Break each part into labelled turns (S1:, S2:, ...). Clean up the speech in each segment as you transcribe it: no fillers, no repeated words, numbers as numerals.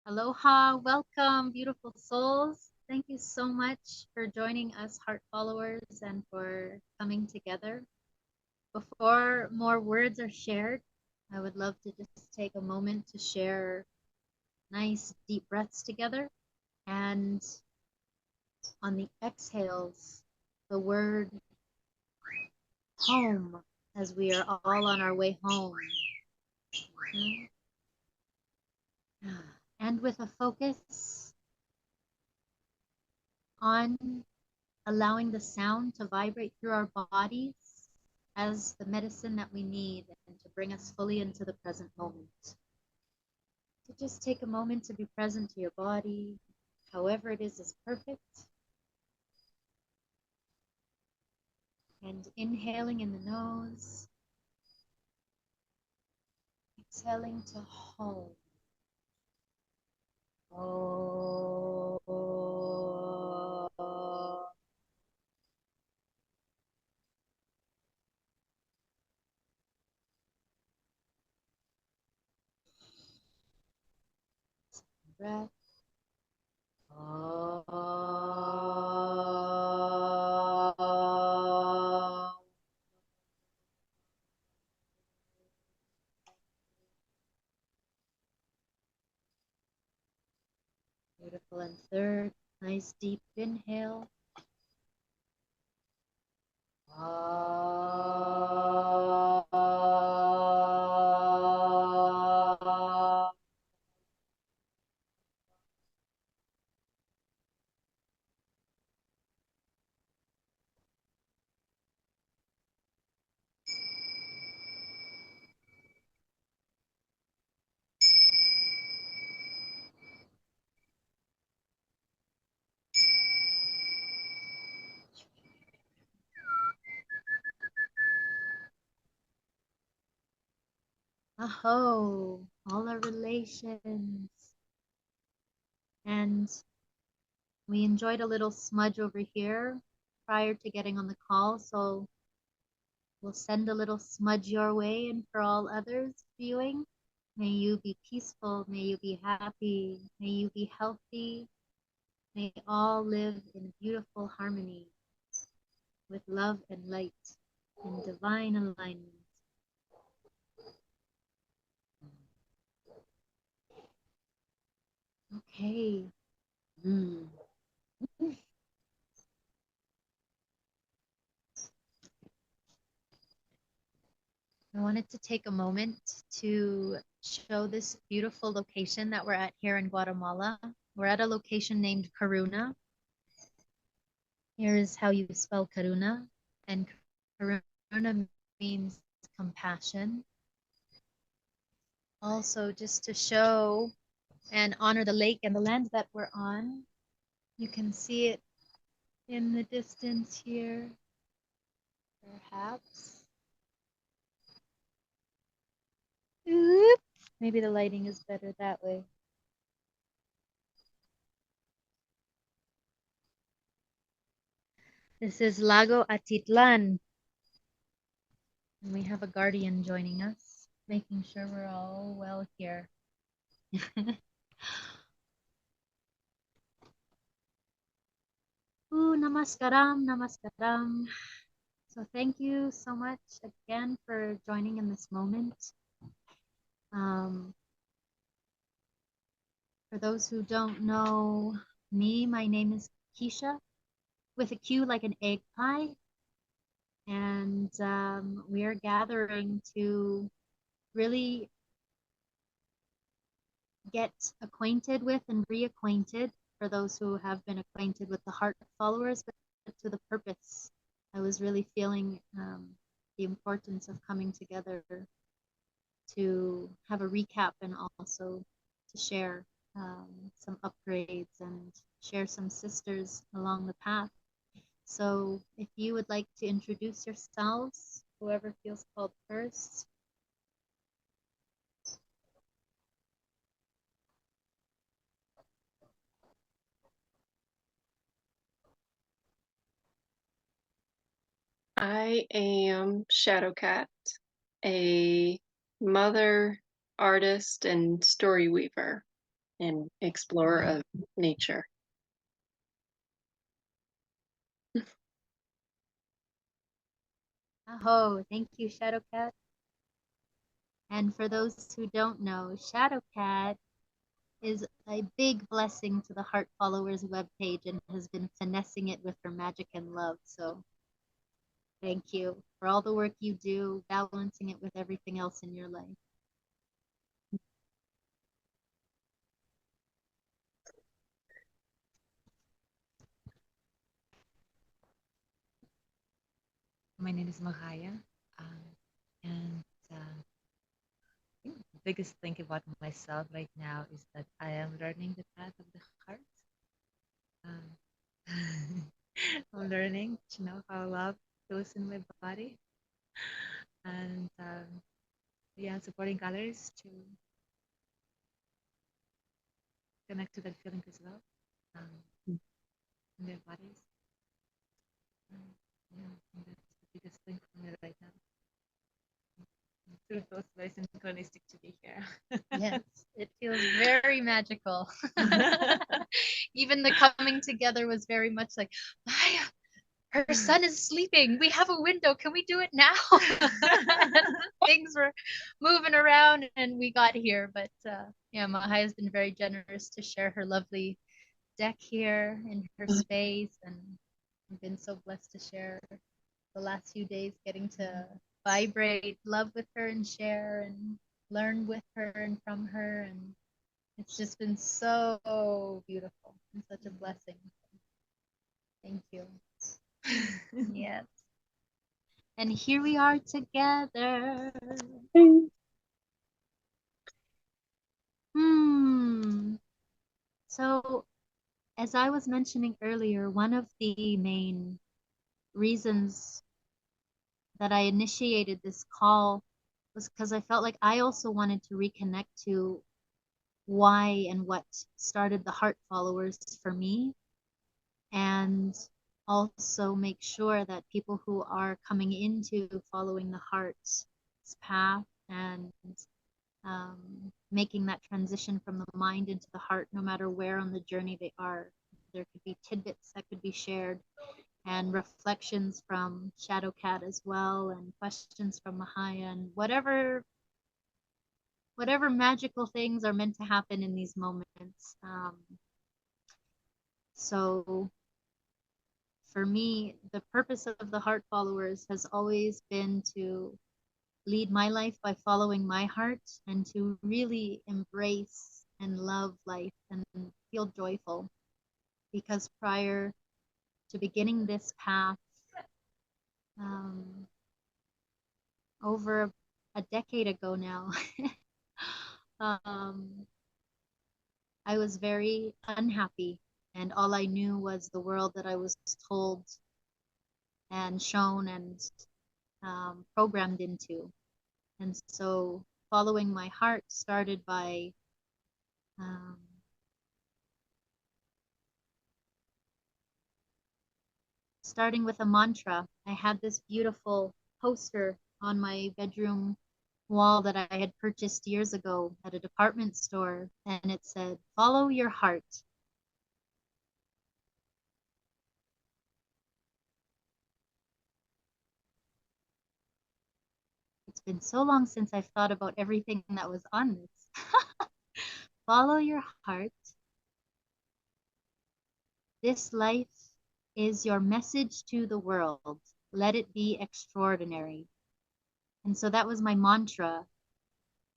S1: Aloha, welcome, beautiful souls. Thank you so much for joining us, heart followers, and for coming together. Before more words are shared, I would love to just take a moment to share nice deep breaths together. And on the exhales, the word home as we are all on our way home. And with a focus on allowing the sound to vibrate through our bodies as the medicine that we need and to bring us fully into the present moment. So just take a moment to be present to your body. However it is perfect. And inhaling in the nose, exhaling to hold. Oh. Breath. Beautiful. And third, nice deep inhale. Aho, all our relations. And we enjoyed a little smudge over here prior to getting on the call, so we'll send a little smudge your way and for all others viewing. May you be peaceful, may you be happy, may you be healthy, may all live in beautiful harmony with love and light in divine alignment. Okay. I wanted to take a moment to show this beautiful location that we're at here in Guatemala. We're at a location named Karuna. Here's how you spell Karuna. And Karuna means compassion. Also, just to show and honor the lake and the land that we're on. You can see it in the distance here, perhaps. Oop. Maybe the lighting is better that way. This is Lago Atitlan. And we have a guardian joining us, making sure we're all well here. Ooh, namaskaram, namaskaram. So thank you so much again for joining in this moment. For those who don't know me, my name is Quisha, with a Q like an egg pie. And we are gathering to really get acquainted with and reacquainted, for those who have been acquainted with the heart followers, but to the purpose. I was really feeling the importance of coming together to have a recap and also to share some upgrades and share some sisters along the path. So if you would like to introduce yourselves, whoever feels called first.
S2: I am Shadowcat, a mother, artist, and story weaver. and explorer of nature.
S1: Aho, thank you, Shadowcat. And for those who don't know, Shadowcat is a big blessing to the Heart Followers webpage and has been finessing it with her magic and love. So thank you for all the work you do, balancing it with everything else in your life.
S3: My name is Mahaya, um, and I think the biggest thing about myself right now is that I am learning the path of the heart. Um, I'm learning to know how love goes in my body, and yeah, supporting others to connect to that feeling as well in their bodies. Um, yeah, I think that's the biggest thing for me right now. It feels very synchronistic to be here.
S1: Yes, it feels very magical. Even the coming together was very much like, Maya, her son is sleeping. We have a window. Can we do it now? Things were moving around and we got here. But yeah, Mahaya has been very generous to share her lovely deck here in her space. And I've been so blessed to share the last few days, getting to vibrate love with her and share and learn with her and from her. And it's just been so beautiful and such a blessing. Thank you. Yes. And here we are together. Hmm. So, as I was mentioning earlier, one of the main reasons that I initiated this call was because I felt like I also wanted to reconnect to why and what started the Heart Followers for me, and also make sure that people who are coming into following the heart's path and making that transition from the mind into the heart, no matter where on the journey they are. There could be tidbits that could be shared and reflections from Shadowcat as well, and questions from Mahaya, and whatever magical things are meant to happen in these moments. So for me, the purpose of the Heart Followers has always been to lead my life by following my heart and to really embrace and love life and feel joyful. Because prior to beginning this path, um, over a decade ago now, um, I was very unhappy. And all I knew was the world that I was told and shown and programmed into. And so following my heart started by um, starting with a mantra. I had this beautiful poster on my bedroom wall that I had purchased years ago at a department store, and it said, "Follow your heart." It's been so long since I've thought about everything that was on this. Follow your heart. This life is your message to the world. Let it be extraordinary. And so that was my mantra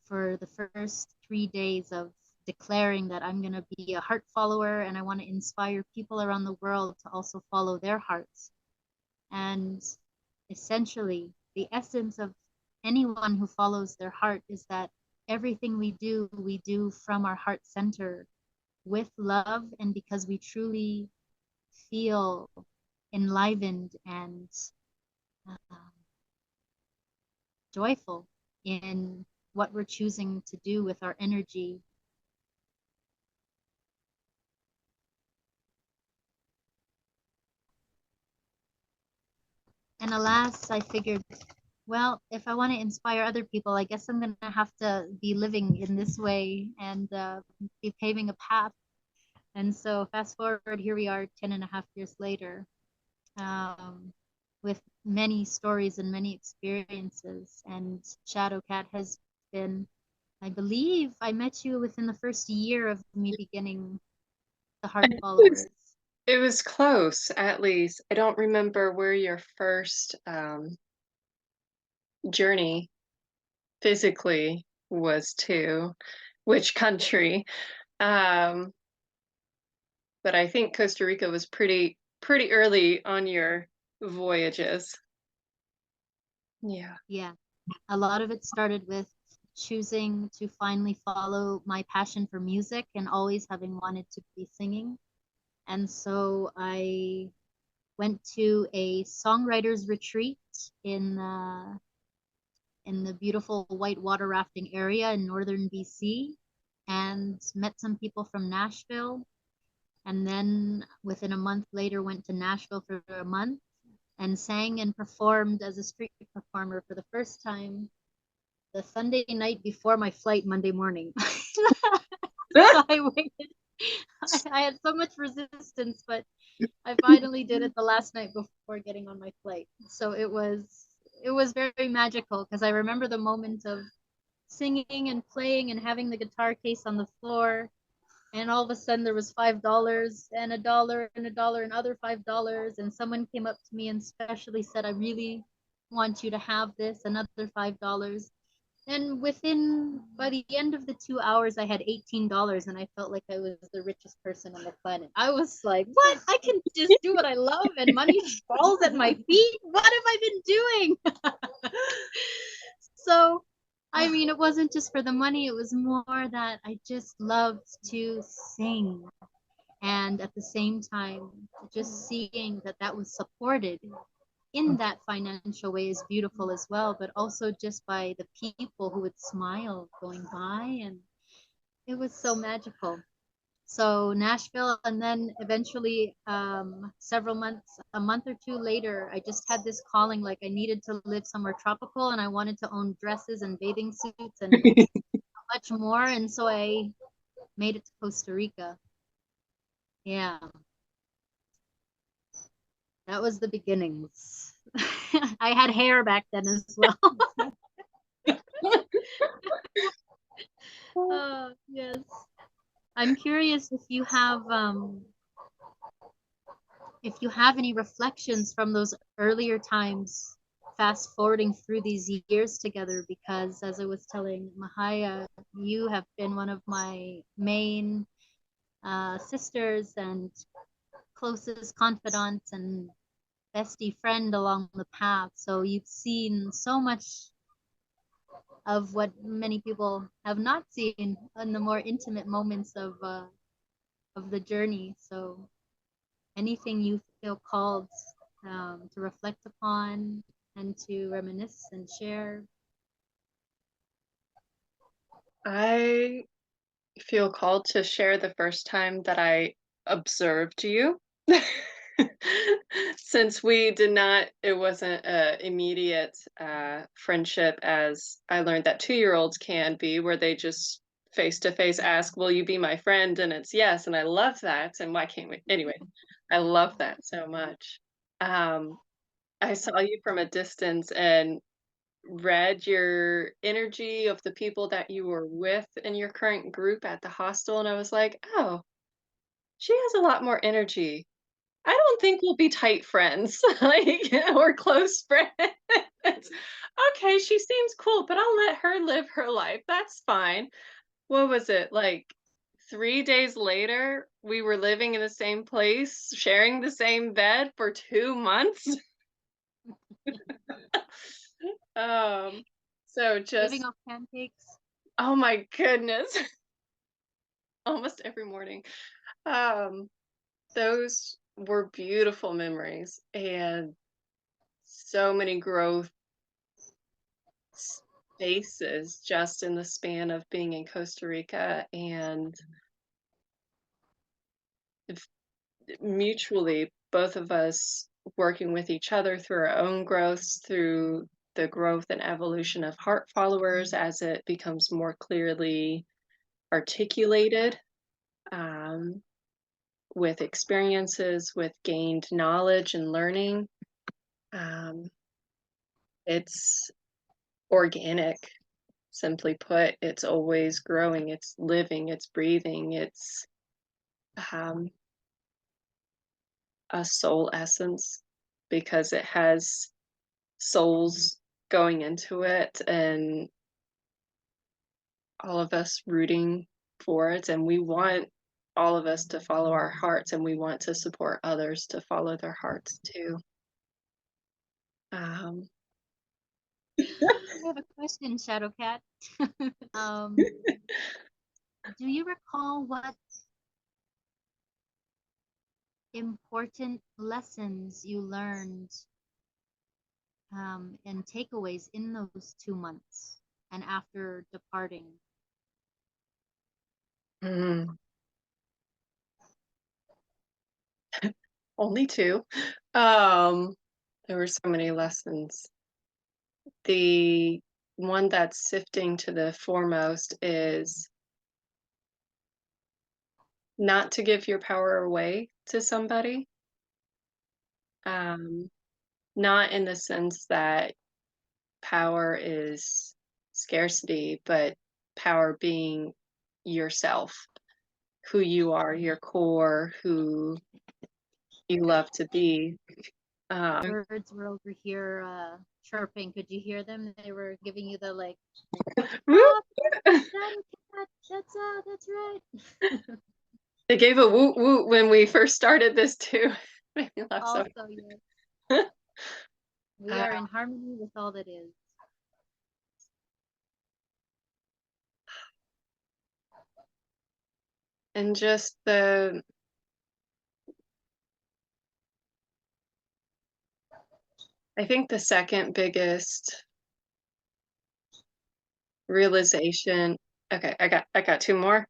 S1: for the first 3 days of declaring that I'm going to be a heart follower and I want to inspire people around the world to also follow their hearts. And essentially, the essence of anyone who follows their heart is that everything we do from our heart center with love and because we truly feel enlivened and uh, joyful in what we're choosing to do with our energy. And alas, I figured Well, if I want to inspire other people, I guess I'm going to have to be living in this way and be paving a path. And so, fast forward, here we are 10.5 years later, with many stories and many experiences. And Shadow Cat has been, I believe, I met you within the first year of me beginning the Heart
S2: It was,
S1: Followers.
S2: it was close, at least. I don't remember where your first journey physically was to, which country. Um, but I think Costa Rica was pretty early on your voyages. Yeah.
S1: Yeah, a lot of it started with choosing to finally follow my passion for music and always having wanted to be singing. And so I went to a songwriters retreat in the beautiful white water rafting area in northern BC and met some people from Nashville. And then within a month later, went to Nashville for a month and sang and performed as a street performer for the first time the Sunday night before my flight Monday morning. So I waited. I had so much resistance, but I finally did it the last night before getting on my flight. So it was very magical because I remember the moment of singing and playing and having the guitar case on the floor, and all of a sudden there was $5 and $1 and $1 and other $5, and someone came up to me and specially said, I really want you to have this, another $5. And by the end of the 2 hours, I had $18, and I felt like I was the richest person on the planet. I was like, what? I can just do what I love and money falls at my feet? What have I been doing? So, I mean, it wasn't just for the money, it was more that I just loved to sing. And at the same time, just seeing that that was supported in that financial way is beautiful as well, but also just by the people who would smile going by. And it was so magical. So Nashville, and then eventually, several months, a month or two later, I just had this calling, like I needed to live somewhere tropical, and I wanted to own dresses and bathing suits and much more. And so I made it to Costa Rica. Yeah, that was the beginnings. I had hair back then as well. Yes. I'm curious if you have any reflections from those earlier times, fast forwarding through these years together, because as I was telling Mahaya, you have been one of my main sisters and closest confidants and bestie friend along the path. So you've seen so much of what many people have not seen in the more intimate moments of the journey. So anything you feel called to reflect upon and to reminisce and share.
S2: I feel called to share the first time that I observed you. Since we did not, it wasn't a immediate friendship as I learned that 2-year-olds can be, where they just face to face ask, will you be my friend? And it's yes. And I love that. And why can't we? Anyway, I love that so much. Um, I saw you from a distance and read your energy of the people that you were with in your current group at the hostel, and I was like, "Oh, she has a lot more energy. I don't think we'll be tight friends, like, or close friends. Okay, she seems cool, but I'll let her live her life. That's fine." What was it, like 3 days later, we were living in the same place, sharing the same bed for 2 months? Um, so
S1: Living
S2: just
S1: off pancakes.
S2: oh my goodness. Almost every morning. Um, those were beautiful memories and so many growth spaces just in the span of being in Costa Rica and f- mutually, both of us working with each other through our own growths, through the growth and evolution of heart followers as it becomes more clearly articulated, with experiences, with gained knowledge and learning. It's organic, simply put. It's always growing, it's living, it's breathing, it's a soul essence because it has souls going into it and all of us rooting for it. And we want all of us to follow our hearts, and we want to support others to follow their hearts too.
S1: I have a question, Shadowcat. Do you recall what important lessons you learned and takeaways in those 2 months and after departing?
S2: Only two. There were so many lessons. The one that's sifting to the foremost is not to give your power away to somebody. Not in the sense that power is scarcity, but power being yourself, who you are, your core, who you love to be.
S1: Birds were over here chirping. Could you hear them? They were giving you the like, that's right.
S2: They gave a woot woot when we first started this too.
S1: Also, yes. We are in harmony with all that is.
S2: And just I think the second biggest realization. Okay, I got two more.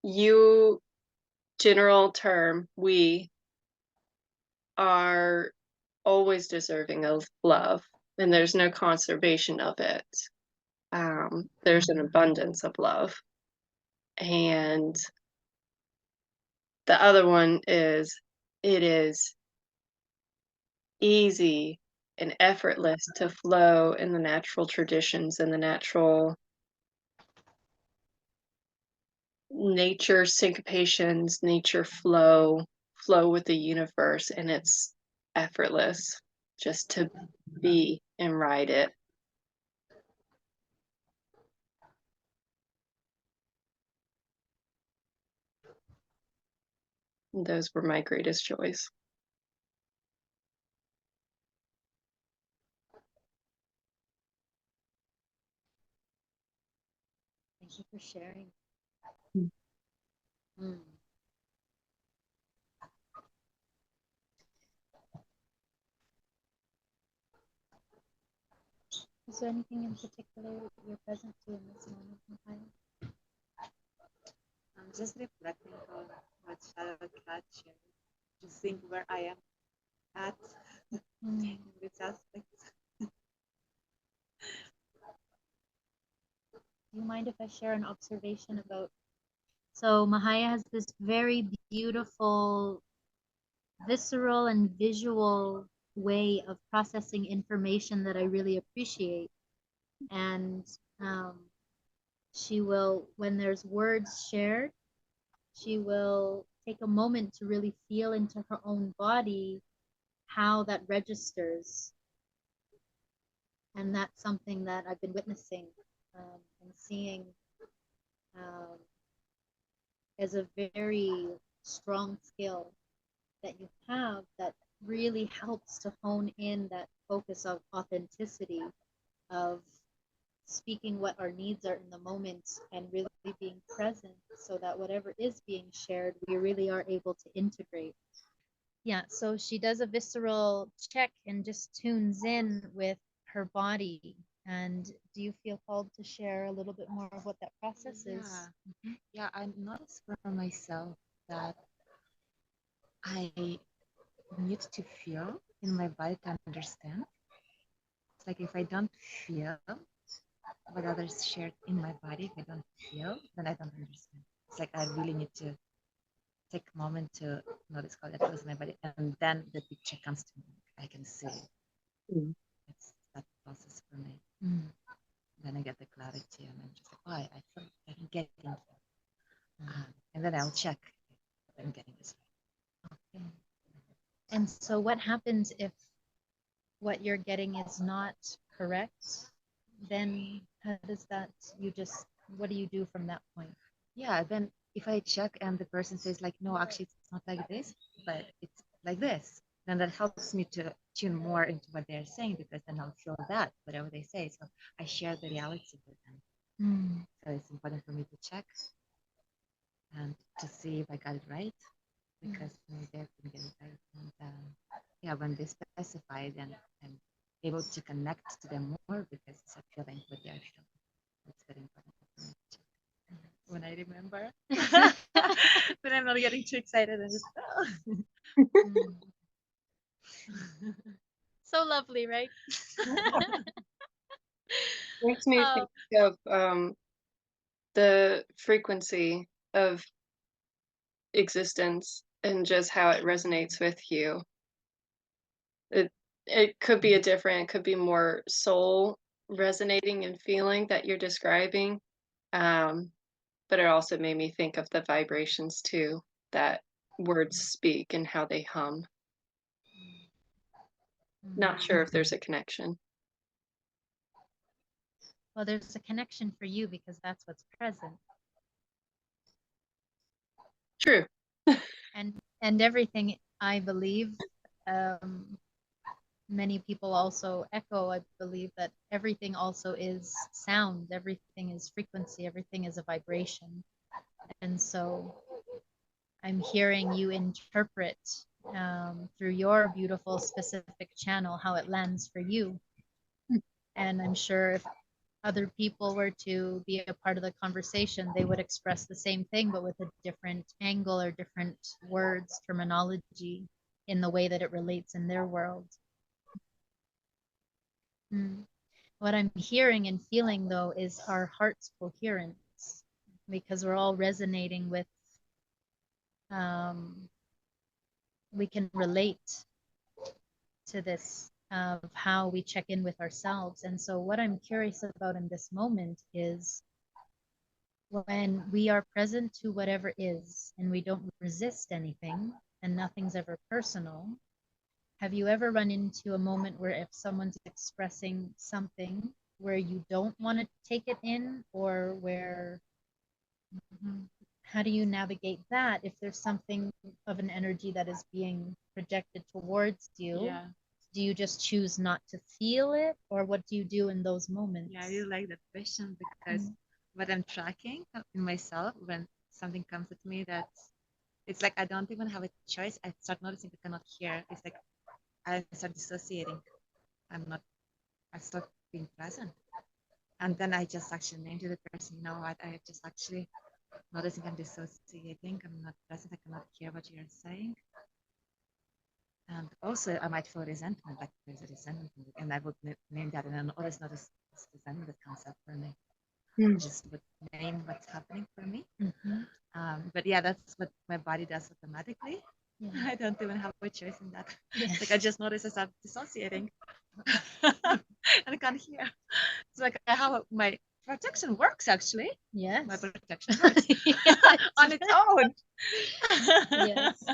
S2: You, general term, we are always deserving of love, and there's no conservation of it. There's an abundance of love. And the other one is, it is easy and effortless to flow in the natural traditions and the natural nature syncopations, nature flow with the universe, and it's effortless just to be and ride it. Those were my greatest joys.
S1: Thank you for sharing. Is there anything in particular you're present to in this moment, Mahaya?
S3: I'm just reflecting on what Shadowcat shared. Just think where I am at in this aspect.
S1: Do you mind if I share an observation about? So Mahaya has this very beautiful, visceral and visual way of processing information that I really appreciate. And she will, when there's words shared, she will take a moment to really feel into her own body how that registers. And that's something that I've been witnessing and seeing as a very strong skill that you have that really helps to hone in that focus of authenticity, of speaking what our needs are in the moment and really being present so that whatever is being shared, we really are able to integrate. Yeah, so she does a visceral check and just tunes in with her body. And do you feel called to share a little bit more of what that process is?
S3: Yeah, I noticed for myself that I need to feel in my body to understand. It's like if I don't feel what others shared in my body, if I don't feel, then I don't understand. It's like I really need to take a moment to notice how that feels in my body, and then the picture comes to me. I can see it.
S2: Mm.
S3: It's that process for me. Mm. Then I get the clarity, and I'm just like, oh, I feel I'm getting here. And then I'll check if I'm getting this right.
S1: Okay. And so what happens if what you're getting is not correct? Then how does that, what do you do from that point?
S3: Yeah, then if I check and the person says like, no, actually it's not like this, but it's like this, then that helps me to tune more into what they're saying, because then I'll feel that whatever they say. So I share the reality with them. So it's important for me to check and to see if I got it right, because maybe I couldn't get it right. And yeah, when they specify, then I'm able to connect to them more, because it's a feeling what they're feeling. It's very important for me to check. When I remember, when I'm not getting too excited and just
S1: So lovely, right?
S2: Makes me think of the frequency of existence and just how it resonates with you. It could be it could be more soul resonating and feeling that you're describing. Um, but it also made me think of the vibrations too that words speak and how they hum. Not sure if there's a connection.
S1: Well, there's a connection for you because that's what's present.
S2: True.
S1: And everything, I believe, many people also echo, I believe that everything also is sound, everything is frequency, everything is a vibration. And so I'm hearing you interpret through your beautiful specific channel how it lands for you. And I'm sure if other people were to be a part of the conversation, they would express the same thing, but with a different angle or different words, terminology in the way that it relates in their world. What I'm hearing and feeling, though, is our heart's coherence, because we're all resonating with, we can relate to this of how we check in with ourselves. And so what I'm curious about in this moment is when we are present to whatever is and we don't resist anything and nothing's ever personal. Have you ever run into a moment where if someone's expressing something where you don't want to take it in, or where, how do you navigate that if there's something of an energy that is being projected towards you?
S3: yeah.
S1: Do you just choose not to feel it, or what do you do in those moments?
S3: Yeah, I really like that question, because what I'm tracking in myself when something comes at me, that's it's like I don't even have a choice. I start noticing I cannot hear. It's like I start dissociating. I start being present. And then I just actually name to the person, you know what, I just actually noticing I'm dissociating. I'm not present. I cannot hear what you're saying. And also, I might feel resentment, like there's a resentment, and I would name that, and then always notice this resentment that comes up for me. Just would name what's happening for me. But yeah, that's what my body does automatically. Yeah. I don't even have a choice in that. Yes. Like I just notice I start dissociating, and I can't hear. It's like how my protection works, actually.
S1: Yes.
S3: My protection works on its own.
S1: Yes.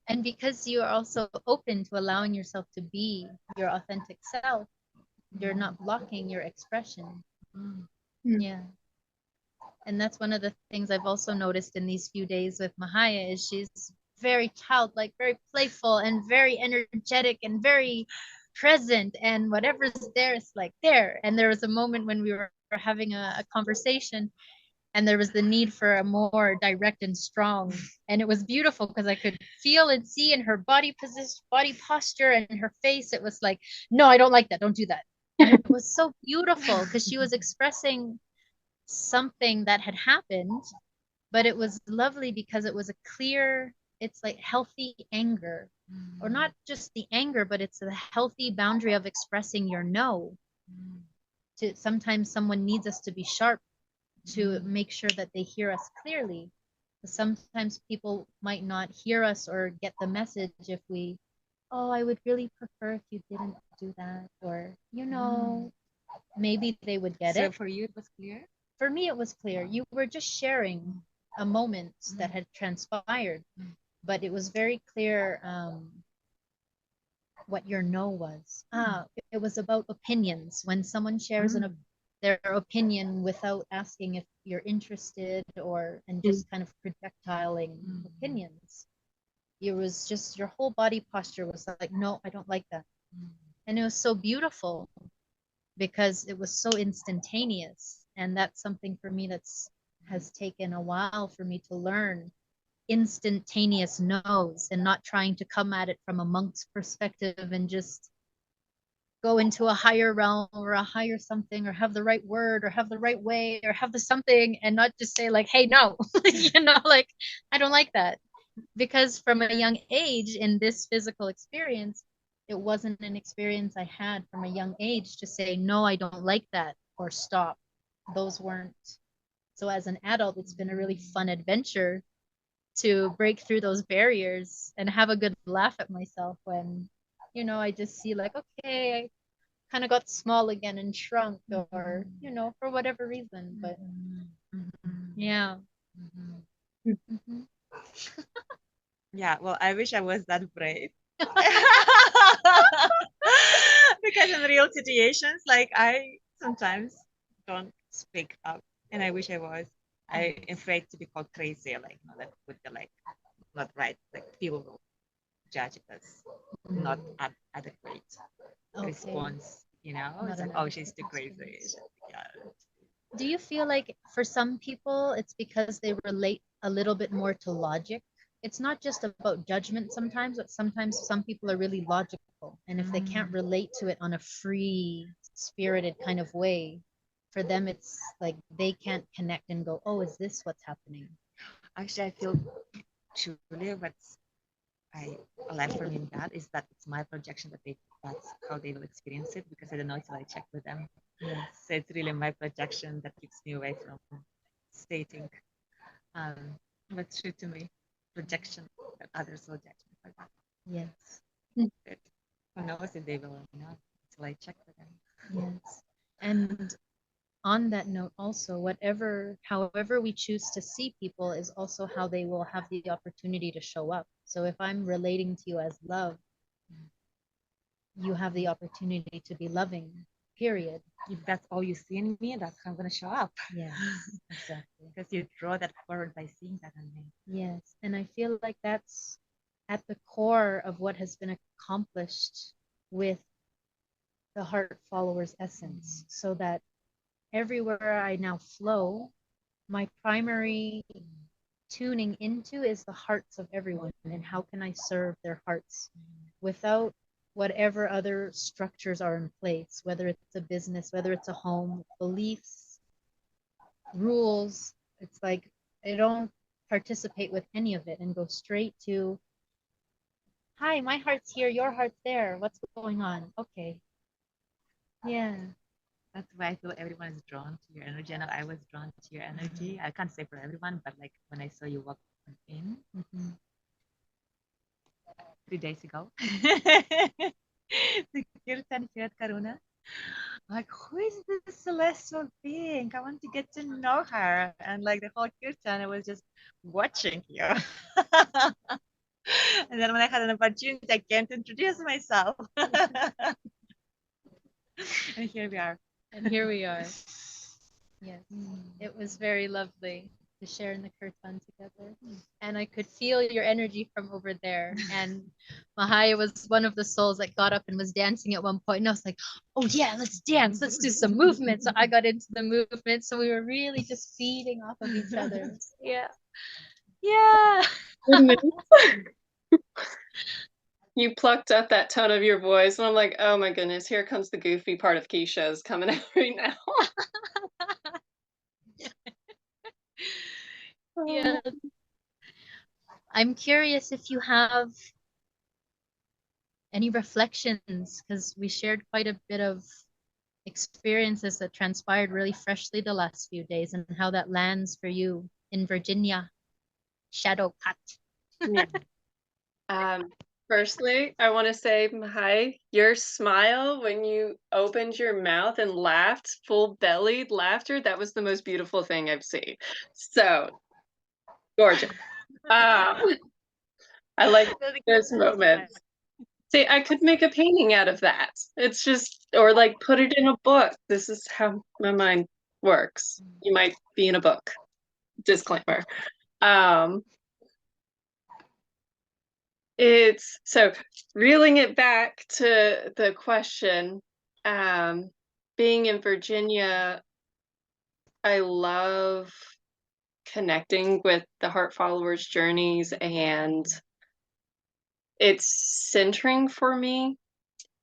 S1: And because you are also open to allowing yourself to be your authentic self, you're not blocking your expression. Yeah. And that's one of the things I've also noticed in these few days with Mahaya is she's very childlike, very playful, and very energetic, and very present, and whatever's there is like there. And there was a moment when we were having a conversation, and there was the need for a more direct and strong, and it was beautiful because I could feel and see in her body position, body posture, and her face. It was like, no, I don't like that, don't do that. And it was so beautiful because she was expressing something that had happened, but it was lovely because it was a clear it's like healthy anger, or not just the anger, but it's a healthy boundary of expressing your no. To sometimes someone needs us to be sharp to make sure that they hear us clearly. Sometimes people might not hear us or get the message if we, oh, I would really prefer if you didn't do that, or maybe they would get
S3: So
S1: it.
S3: for you, it was clear?
S1: For me, it was clear. You were just sharing a moment that had transpired, but it was very clear what your no was. It was about opinions. When someone shares their opinion without asking if you're interested, or and just kind of projectiling opinions, it was just your whole body posture was like, no, I don't like that. And it was so beautiful because it was so instantaneous, and that's something for me that's has taken a while for me to learn. Instantaneous no's, and not trying to come at it from a monk's perspective and just go into a higher realm or a higher something, or have the right word or have the right way or have the something, and not just say like, hey, no. Like, I don't like that. Because from a young age in this physical experience, it wasn't an experience I had from a young age to say, no, I don't like that, or stop. Those weren't. So as an adult, it's been a really fun adventure to break through those barriers and have a good laugh at myself when, I just see like, okay, I kind of got small again and shrunk, or, for whatever reason. But yeah.
S3: Yeah, well, I wish I was that brave. Because in real situations, like, I sometimes don't speak up, and I wish I was. I'm afraid to be called crazy, like, that would be like not right. Like, people will judge it as not adequate response.
S1: Not
S3: It's like,
S1: an
S3: oh, she's
S1: adequate
S3: too crazy.
S1: response.
S3: Yeah.
S1: Do you feel like for some people it's because they relate a little bit more to logic? It's not just about judgment sometimes, but sometimes some people are really logical. And if they can't relate to it on a free spirited kind of way, for them it's like they can't connect and go, oh, is this what's happening?
S3: Actually, I feel truly what's I left for me in that is that it's my projection that's how they will experience it, because I don't know until I check with them.
S1: Yes.
S3: So it's really my projection that keeps me away from stating what's true to me. Projection that others will judge me for that.
S1: Yes.
S3: But who knows if they will or not until I check with them.
S1: Yes. And on that note, also, however we choose to see people is also how they will have the opportunity to show up. So if I'm relating to you as love, you have the opportunity to be loving, period.
S3: If that's all you see in me, that's how I'm going to show up.
S1: Yes, exactly.
S3: Because you draw that forward by seeing that in me.
S1: Yes. And I feel like that's at the core of what has been accomplished with the heart follower's essence, so that everywhere I now flow, my primary tuning into is the hearts of everyone, and how can I serve their hearts without whatever other structures are in place, whether it's a business, whether it's a home, beliefs, rules. It's like I don't participate with any of it and go straight to, hi, my heart's here, your heart's there, what's going on? Okay. Yeah.
S3: That's why I feel everyone is drawn to your energy. And I was drawn to your energy. I can't say for everyone, but like when I saw you walk in 3 days ago, the Kirtan here at Karuna, like, who is this celestial being? I want to get to know her. And like the whole Kirtan, I was just watching you. And then when I had an opportunity, I came to introduce myself. And here we are.
S1: And here we are. Yes, it was very lovely to share in the kirtan together. And I could feel your energy from over there. And Mahaya was one of the souls that got up and was dancing at one point. And I was like, oh yeah, let's dance. Let's do some movement. So I got into the movement. So we were really just feeding off of each other. Yeah. Yeah.
S2: You plucked up that tone of your voice, and I'm like, oh my goodness, here comes the goofy part of Quisha's coming out right now.
S1: Yeah. I'm curious if you have any reflections, because we shared quite a bit of experiences that transpired really freshly the last few days, and how that lands for you in Virginia. Shadow cut.
S2: Yeah. Firstly, I want to say, Mahai, your smile when you opened your mouth and laughed, full-bellied laughter, that was the most beautiful thing I've seen. So gorgeous. Uh, I like those moments. See, I could make a painting out of that. It's just, or like put it in a book. This is how my mind works. You might be in a book. Disclaimer. Um, it's so reeling it back to the question, being in Virginia, I love connecting with the heart followers' journeys, and it's centering for me.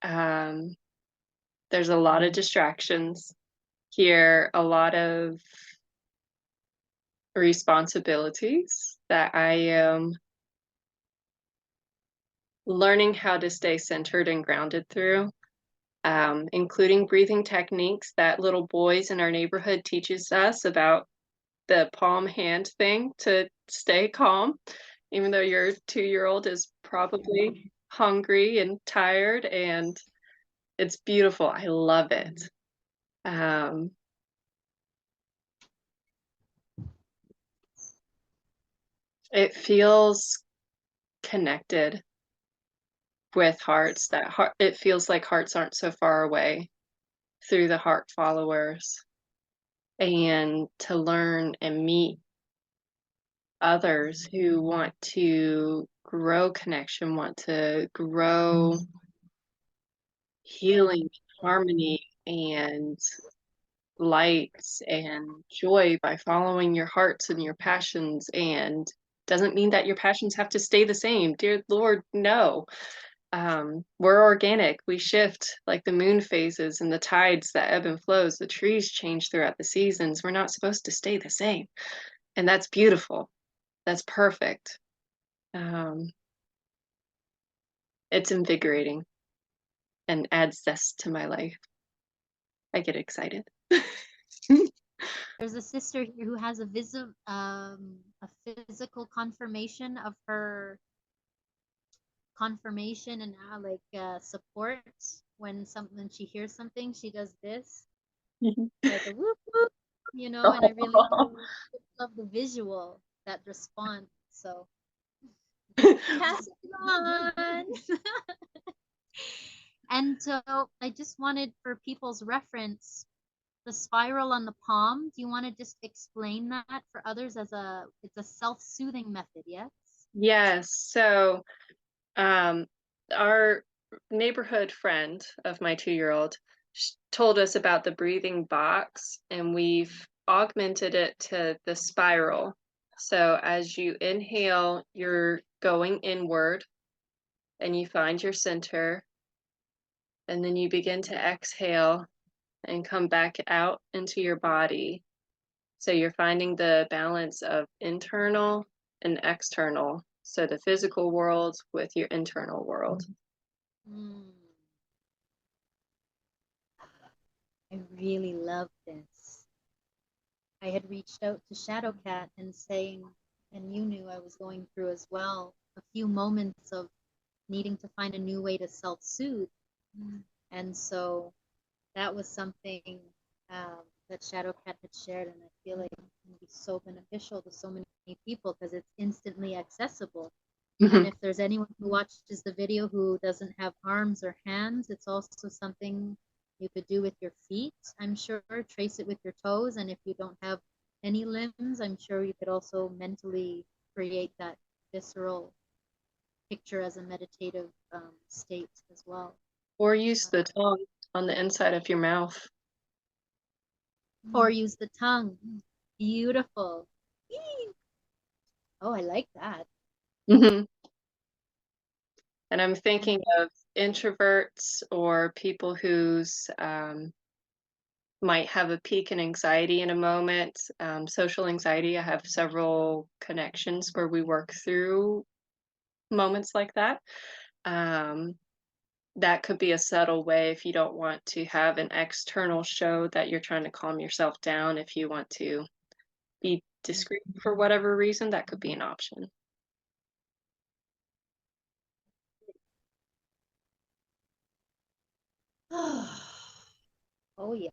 S2: There's a lot of distractions here, a lot of responsibilities that I am learning how to stay centered and grounded through, including breathing techniques that little boys in our neighborhood teaches us about the palm hand thing to stay calm, even though your 2-year-old is probably hungry and tired, and it's beautiful. I love it. It feels connected with hearts, it feels like hearts aren't so far away through the heart followers, and to learn and meet others who want to grow connection, want to grow healing, harmony, and lights and joy by following your hearts and your passions. And doesn't mean that your passions have to stay the same. Dear Lord, no. We're organic. We shift like the moon phases and the tides that ebb and flows. The trees change throughout the seasons. We're not supposed to stay the same. And that's beautiful. That's perfect. It's invigorating and adds zest to my life. I get excited.
S1: There's a sister here who has a physical confirmation of her confirmation and support. When she hears something, she does this, like a whoop whoop, and I really love the visual, that response. So pass it on. And so I just wanted, for people's reference, the spiral on the palm. Do you want to just explain that for others, it's a self-soothing method, yes?
S2: Yes. So our neighborhood friend of my 2-year-old told us about the breathing box, and we've augmented it to the spiral. So as you inhale, you're going inward and you find your center, and then you begin to exhale and come back out into your body. So you're finding the balance of internal and external. So the physical world with your internal world.
S1: I really love this. I had reached out to Shadowcat and saying, and you knew I was going through as well, a few moments of needing to find a new way to self-soothe. And so that was something that Shadowcat had shared, and I feel like it can be so beneficial to so many people because it's instantly accessible. And if there's anyone who watches the video who doesn't have arms or hands, it's also something you could do with your feet, I'm sure. Trace it with your toes. And if you don't have any limbs, I'm sure you could also mentally create that visceral picture as a meditative state as well.
S2: Or use the tongue on the inside of your mouth.
S1: Or use the tongue. Beautiful. Oh, I like that.
S2: And I'm thinking of introverts or people whose might have a peak in anxiety in a moment, social anxiety. I have several connections where we work through moments like that. Um, that could be a subtle way if you don't want to have an external show that you're trying to calm yourself down. If you want to be discreet for whatever reason, that could be an option.
S1: Oh yeah.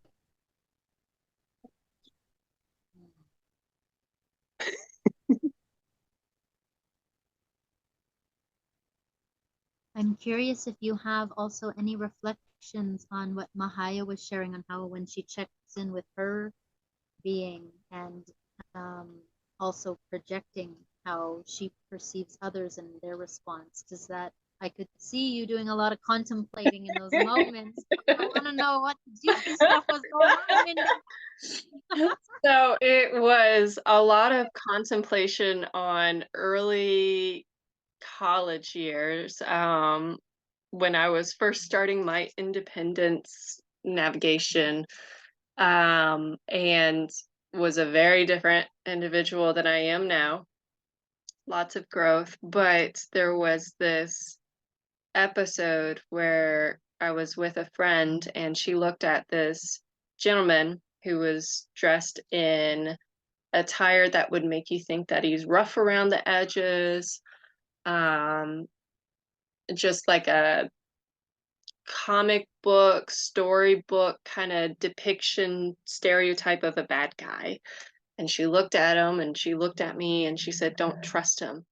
S1: I'm curious if you have also any reflections on what Mahaya was sharing on how when she checks in with her being and um, also projecting how she perceives others and their response. Does that, I could see you doing a lot of contemplating in those moments. I want to know what juicy stuff was going on in there.
S2: So it was a lot of contemplation on early college years, when I was first starting my independence navigation, and was a very different individual than I am now. Lots of growth, but there was this episode where I was with a friend and she looked at this gentleman who was dressed in attire that would make you think that he's rough around the edges, um, just like a comic book, storybook kind of depiction stereotype of a bad guy. And she looked at him and she looked at me and she said, "Don't trust him."